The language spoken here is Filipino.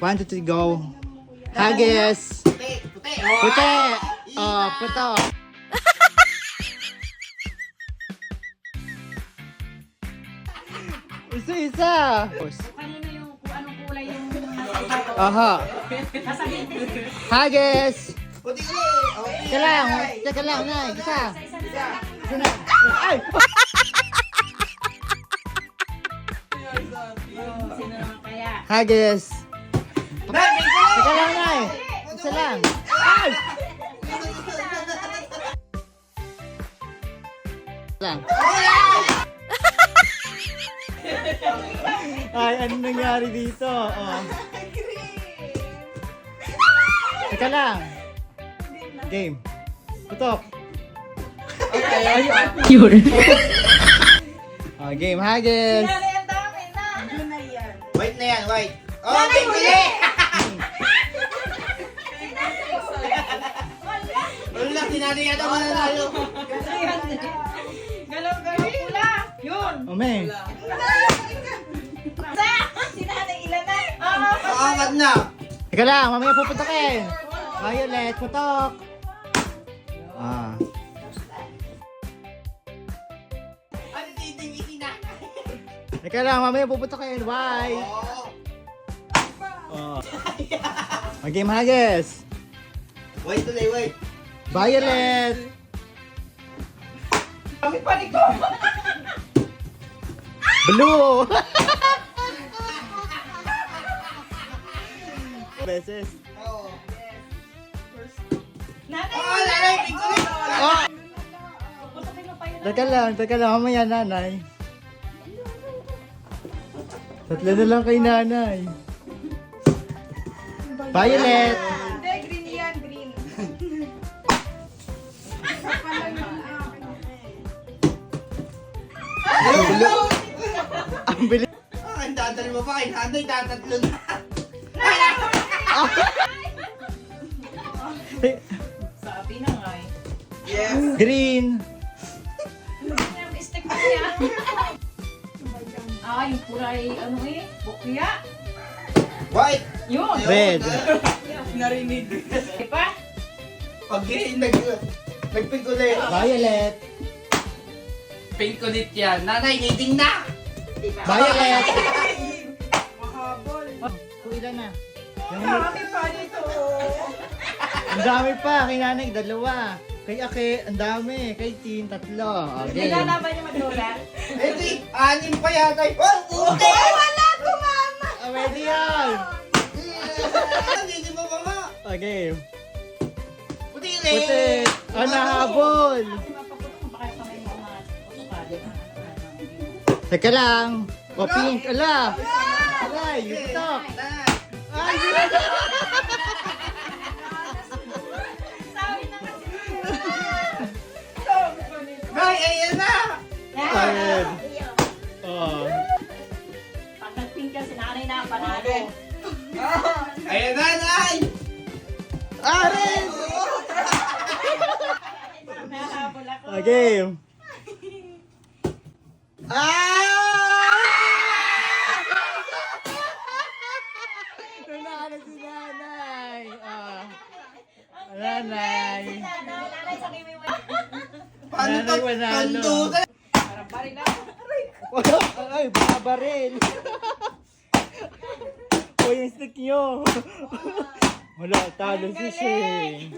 1, 2, 3, go. Haggis. Puti. Puti. Puti. Oh, puto. Isa. Kanina yung kung anong kulay yung nasa ibabaw. Aha. Sasabihin ko. Haggis. Puti ko. Teka lang, Nay. Isa. Isa. Isa na. Ay! Sino naman kaya? Haggis. Nay, Teka lang, Nay. Isa lang. Ay! Lang. Ay, ano nangyari dito? Oh. Teka lang. Game. Tutok. Ay, Yun. oh, game. Haggis. Ang dami na. Yun na yan. White na yan, white. Oh, pink ulit. Wala, sinali yata mananalo. Galaw-galaw pula. Yun. Oh, may. Sinanay ilan na? Maangat na. Teka lang, mamaya puputokin. Violet, putok. Ah. Ano titingin na? Teka lang, mamaya puputokin. Why? Oh. Oh. Game Haggis. White tuloy, white. Violet. Bakit panik ko? Blue. Beses. Oo. Nanay! Oh, nanay, pink ulit. Oh! Puputukin mo pa yun. Teka lang, mamaya nanay. Tatlo na lang kay nanay. Violet. Hindi, green yan, green. Ang bilis. Ah, ang dadal mo pa kay nanay, tatatlo na. Sabi na nga eh. Yes. Green. Yung stick mo yan. Yung kulay, ano eh, bukya. White. Yun. Red. Narinig. Di ba? Pag nagpink ulit. Violet. Pink ulit yan. Nanay, leading na. Violet. Mahabol. Kung ilan na? Marami pa dito. Ang dami pa. Kay nanay, dalawa. Kay Ake, ang dami. Kay Tin, tatlo. Okay. Nilalaban niya magdula. Eh di, anim pa yata. Oh, puti! Wala tumama. Pwede yan. Hindi mo ba nga? Okay. Puti rin. Puti. Ah, nahabol. Mapaputok pa kayo kamay mo mga putukali. Teka lang. O, pink. Ala. Alay, stop. Ay, Sabi na kasi. Nay, ayan na. Ayun. Oh. Pag nag-pink ka, sinanay na panalo. Ayan na, Nay. Arin! Nahabol ako. Okay. Ah! Nanalo si nanay. Ah. Nanay. Nanay sa kimi mo. Paano Nanay, manalo. tandutan? Parang baril ako. Ay, baril. O yung stick nyo. Wala, talo si Shane.